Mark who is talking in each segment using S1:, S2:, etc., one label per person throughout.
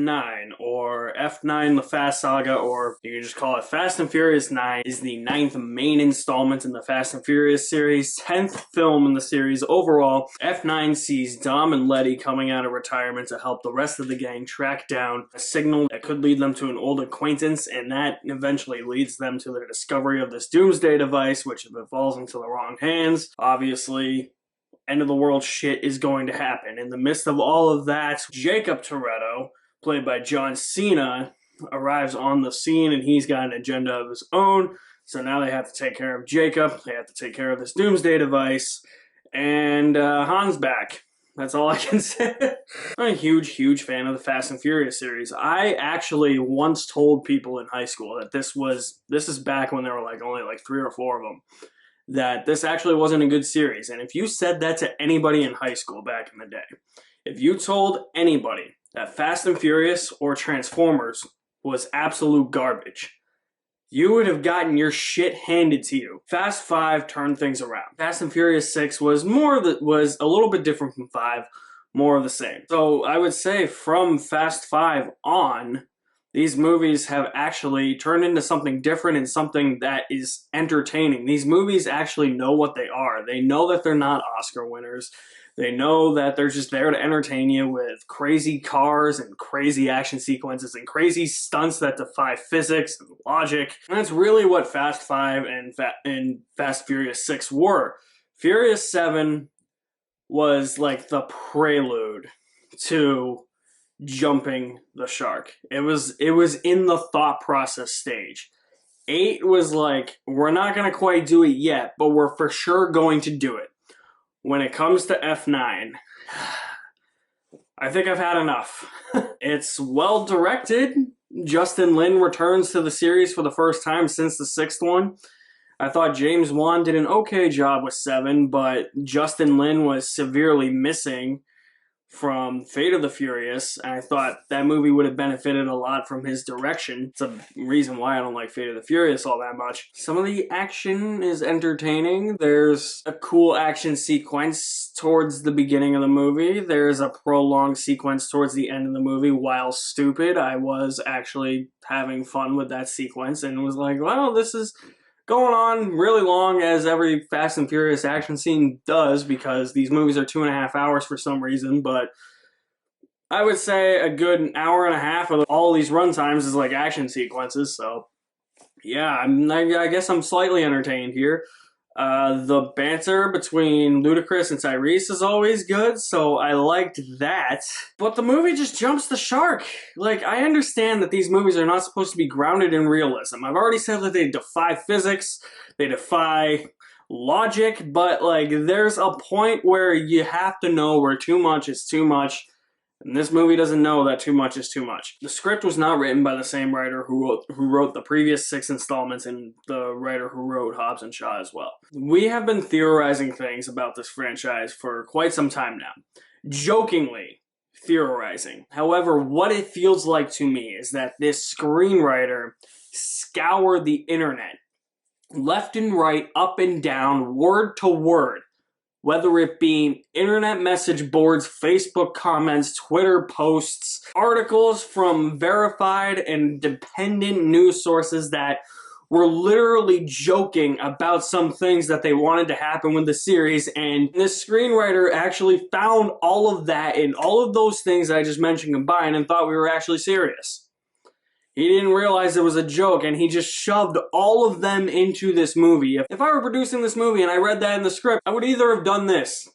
S1: F9, or F9 The Fast Saga, or you can just call it Fast and Furious 9, is the ninth main installment in the Fast and Furious series, 10th film in the series overall. F9 sees Dom and Letty coming out of retirement to help the rest of the gang track down a signal that could lead them to an old acquaintance, and that eventually leads them to the discovery of this doomsday device, which if it falls into the wrong hands, obviously end of the world shit is going to happen. In the midst of all of that, Jacob Toretto, played by John Cena, arrives on the scene, and he's got an agenda of his own. So now they have to take care of Jacob, they have to take care of this doomsday device, and Han's back. That's all I can say. I'm a huge fan of the Fast and Furious series. I actually once told people in high school that this is back when there were only 3 or 4 of them, that this actually wasn't a good series. And if you said that to anybody in high school back in the day, if you told anybody that Fast and Furious or Transformers was absolute garbage, you would have gotten your shit handed to you. Fast 5 turned things around. Fast and Furious 6 was was a little bit different from 5, more of the same. So I would say from Fast 5 on, these movies have actually turned into something different and something that is entertaining. These movies actually know what they are. They know that they're not Oscar winners. They know that they're just there to entertain you with crazy cars and crazy action sequences and crazy stunts that defy physics and logic. And that's really what Fast 5 and Fast Furious 6 were. Furious 7 was like the prelude to jumping the shark. It was in the thought process stage. 8 was like, we're not going to quite do it yet, but we're for sure going to do it. When it comes to F9, I think I've had enough. It's well directed. Justin Lin returns to the series for the first time since the 6th one. I thought James Wan did an okay job with 7, but Justin Lin was severely missing from Fate of the Furious, and I thought that movie would have benefited a lot from his direction. It's a reason why I don't like Fate of the Furious all that much. Some of the action is entertaining. There's a cool action sequence towards the beginning of the movie. There's a prolonged sequence towards the end of the movie. While stupid, I was actually having fun with that sequence and was like, well, this is going on really long, as every Fast and Furious action scene does, because these movies are 2.5 hours for some reason, but I would say a good hour and a half of all these run times is like action sequences, so yeah, I guess I'm slightly entertained here. The banter between Ludacris and Tyrese is always good, so I liked that. But the movie just jumps the shark. Like, I understand that these movies are not supposed to be grounded in realism. I've already said that they defy physics, they defy logic, but like, there's a point where you have to know where too much is too much. And this movie doesn't know that too much is too much. The script was not written by the same writer who wrote the previous 6 installments, and the writer who wrote Hobbs and Shaw as well. We have been theorizing things about this franchise for quite some time now. Jokingly theorizing. However, what it feels like to me is that this screenwriter scoured the internet, left and right, up and down, word to word, whether it be internet message boards, Facebook comments, Twitter posts, articles from verified and dependent news sources that were literally joking about some things that they wanted to happen with the series, and this screenwriter actually found all of that and all of those things I just mentioned combined and thought we were actually serious. He didn't realize it was a joke, and he just shoved all of them into this movie. If I were producing this movie and I read that in the script, I would either have done this.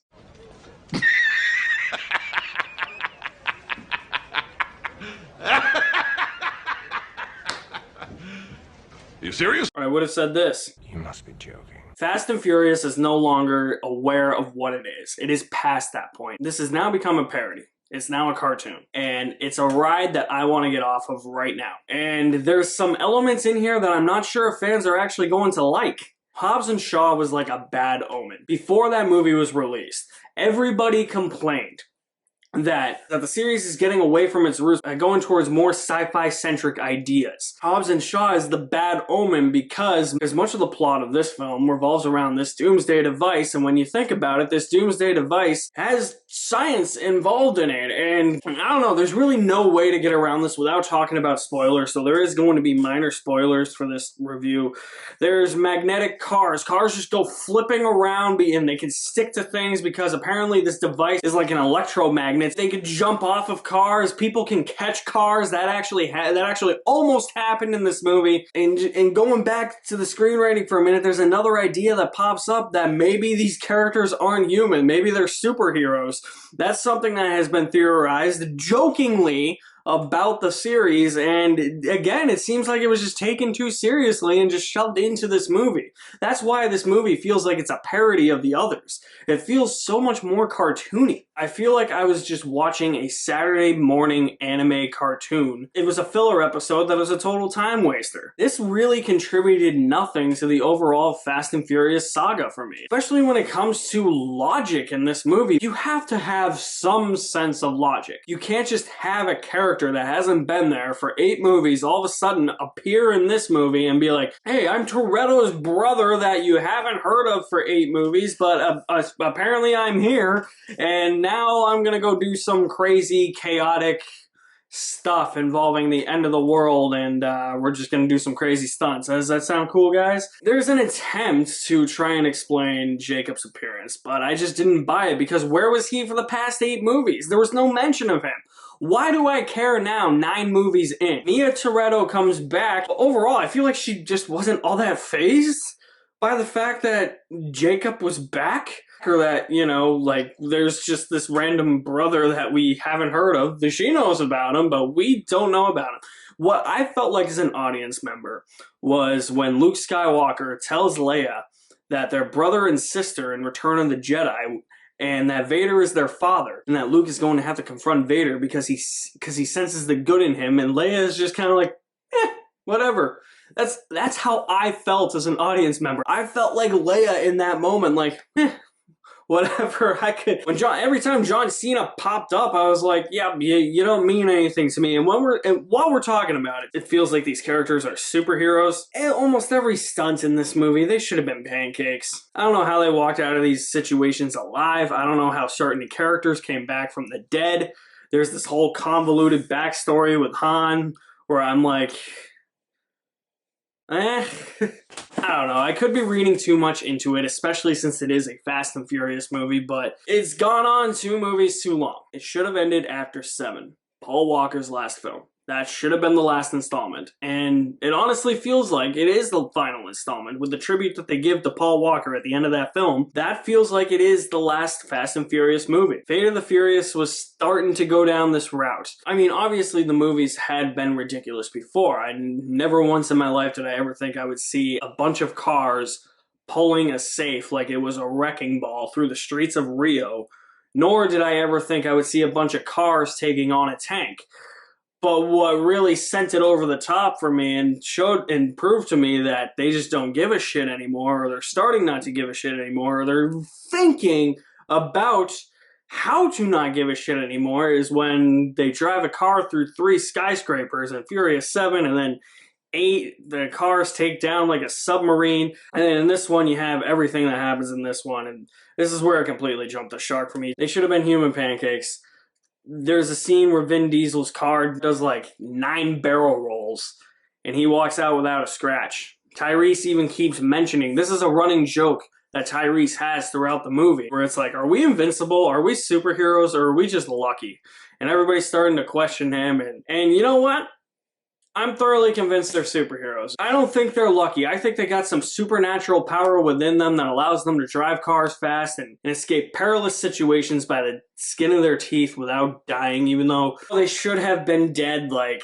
S2: You serious?
S1: Or I would have said this.
S2: You must be joking.
S1: Fast and Furious is no longer aware of what it is. It is past that point. This has now become a parody. It's now a cartoon, and it's a ride that I want to get off of right now. And there's some elements in here that I'm not sure if fans are actually going to like. Hobbs and Shaw was like a bad omen. Before that movie was released, everybody complained that the series is getting away from its roots and going towards more sci-fi centric ideas. Hobbs and Shaw is the bad omen because as much of the plot of this film revolves around this doomsday device, and when you think about it, this doomsday device has science involved in it, and I don't know, there's really no way to get around this without talking about spoilers, so there is going to be minor spoilers for this review. There's magnetic cars. Cars just go flipping around and they can stick to things because apparently this device is like an electromagnet. They could jump off of cars. People can catch cars. That actually almost happened in this movie. And going back to the screenwriting for a minute, there's another idea that pops up that maybe these characters aren't human. Maybe they're superheroes. That's something that has been theorized jokingly about the series, and again, it seems like it was just taken too seriously and just shoved into this movie. That's why this movie feels like it's a parody of the others. It feels so much more cartoony. I feel like I was just watching a Saturday morning anime cartoon. It was a filler episode that was a total time waster. This really contributed nothing to the overall Fast and Furious saga for me. Especially when it comes to logic in this movie. You have to have some sense of logic. You can't just have a character that hasn't been there for 8 movies all of a sudden appear in this movie and be like, hey, I'm Toretto's brother that you haven't heard of for 8 movies, but apparently I'm here, and now I'm gonna go do some crazy, chaotic stuff involving the end of the world, and we're just gonna do some crazy stunts. Does that sound cool, guys? There's an attempt to try and explain Jacob's appearance, but I just didn't buy it because where was he for the past 8 movies? There was no mention of him. Why do I care now, 9 movies in? Mia Toretto comes back. But overall, I feel like she just wasn't all that fazed by the fact that Jacob was back. Or that, you know, like, there's just this random brother that we haven't heard of. She knows about him, but we don't know about him. What I felt like as an audience member was when Luke Skywalker tells Leia that their brother and sister in Return of the Jedi, and that Vader is their father, and that Luke is going to have to confront Vader because he senses the good in him, and Leia is just kind of like, whatever. That's how I felt as an audience member. I felt like Leia in that moment, like, whatever. Every time John Cena popped up, I was like, yeah, you don't mean anything to me. And while we're talking about it, it feels like these characters are superheroes. And almost every stunt in this movie, they should have been pancakes. I don't know how they walked out of these situations alive. I don't know how certain characters came back from the dead. There's this whole convoluted backstory with Han, where I'm like, I don't know. I could be reading too much into it, especially since it is a Fast and Furious movie, but it's gone on 2 movies too long. It should have ended after 7. Paul Walker's last film. That should have been the last installment. And it honestly feels like it is the final installment with the tribute that they give to Paul Walker at the end of that film. That feels like it is the last Fast and Furious movie. Fate of the Furious was starting to go down this route. I mean, obviously the movies had been ridiculous before. I never once in my life did I ever think I would see a bunch of cars pulling a safe like it was a wrecking ball through the streets of Rio. Nor did I ever think I would see a bunch of cars taking on a tank. But what really sent it over the top for me and showed and proved to me that they just don't give a shit anymore, or they're starting not to give a shit anymore, or they're thinking about how to not give a shit anymore, is when they drive a car through 3 skyscrapers in Furious 7, and then 8, the cars take down like a submarine. And then in this one, you have everything that happens in this one, and this is where it completely jumped the shark for me. They should have been human pancakes. There's a scene where Vin Diesel's car does like 9 barrel rolls, and he walks out without a scratch. Tyrese even keeps mentioning, this is a running joke that Tyrese has throughout the movie, where it's like, are we invincible? Are we superheroes? Or are we just lucky? And everybody's starting to question him, and you know what? I'm thoroughly convinced they're superheroes. I don't think they're lucky. I think they got some supernatural power within them that allows them to drive cars fast and escape perilous situations by the skin of their teeth without dying, even though they should have been dead, like,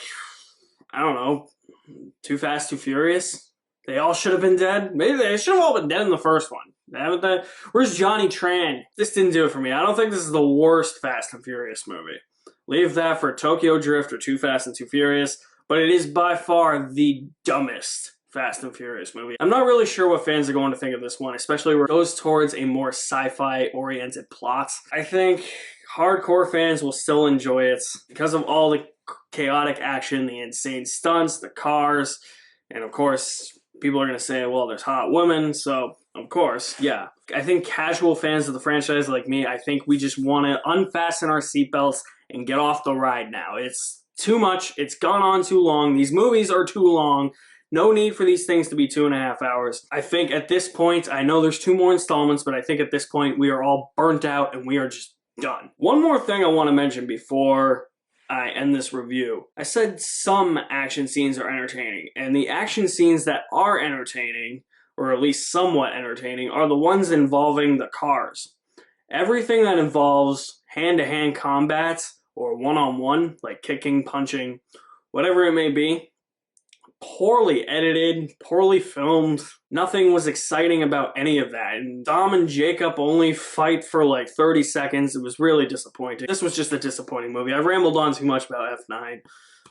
S1: I don't know, Too Fast, Too Furious? They all should have been dead? Maybe they should have all been dead in the first one. Where's Johnny Tran? This didn't do it for me. I don't think this is the worst Fast and Furious movie. Leave that for Tokyo Drift or Too Fast and Too Furious. But it is by far the dumbest Fast and Furious movie. I'm not really sure what fans are going to think of this one, especially where it goes towards a more sci-fi oriented plot. I think hardcore fans will still enjoy it because of all the chaotic action, the insane stunts, the cars, and of course, people are going to say, well, there's hot women, so of course, yeah. I think casual fans of the franchise like me, I think we just want to unfasten our seatbelts and get off the ride now. It's too much. It's gone on too long. These movies are too long. No need for these things to be 2.5 hours. I think at this point, I know there's 2 more installments, but I think at this point we are all burnt out and we are just done. One more thing I want to mention before I end this review. I said some action scenes are entertaining, and the action scenes that are entertaining, or at least somewhat entertaining, are the ones involving the cars. Everything that involves hand-to-hand combat or one-on-one, like kicking, punching, whatever it may be, poorly edited, poorly filmed. Nothing was exciting about any of that. And Dom and Jacob only fight for like 30 seconds. It was really disappointing. This was just a disappointing movie. I've rambled on too much about F9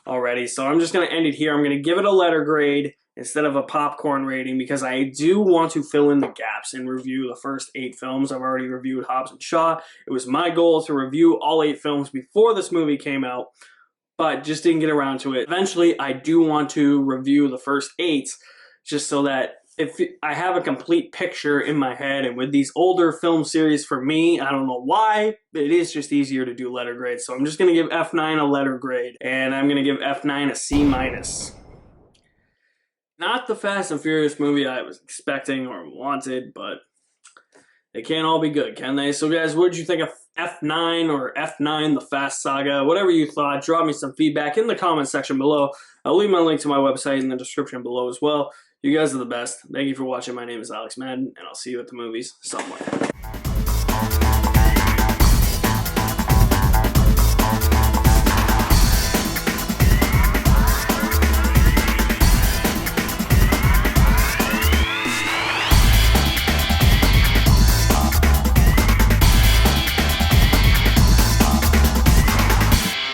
S1: already, so I'm just going to end it here. I'm going to give it a letter grade instead of a popcorn rating because I do want to fill in the gaps and review the first 8 films. I've already reviewed Hobbs and Shaw. It was my goal to review all 8 films before this movie came out, but just didn't get around to it. Eventually, I do want to review the first 8 just so that if I have a complete picture in my head. And with these older film series, for me, I don't know why, but it is just easier to do letter grades. So I'm just going to give F9 a letter grade, and I'm going to give F9 a C-. Not the Fast and Furious movie I was expecting or wanted, but they can't all be good, can they? So guys, what did you think of F9 or F9 The Fast Saga? Whatever you thought, drop me some feedback in the comment section below. I'll leave my link to my website in the description below as well. You guys are the best. Thank you for watching. My name is Alex Madden, and I'll see you at the movies somewhere.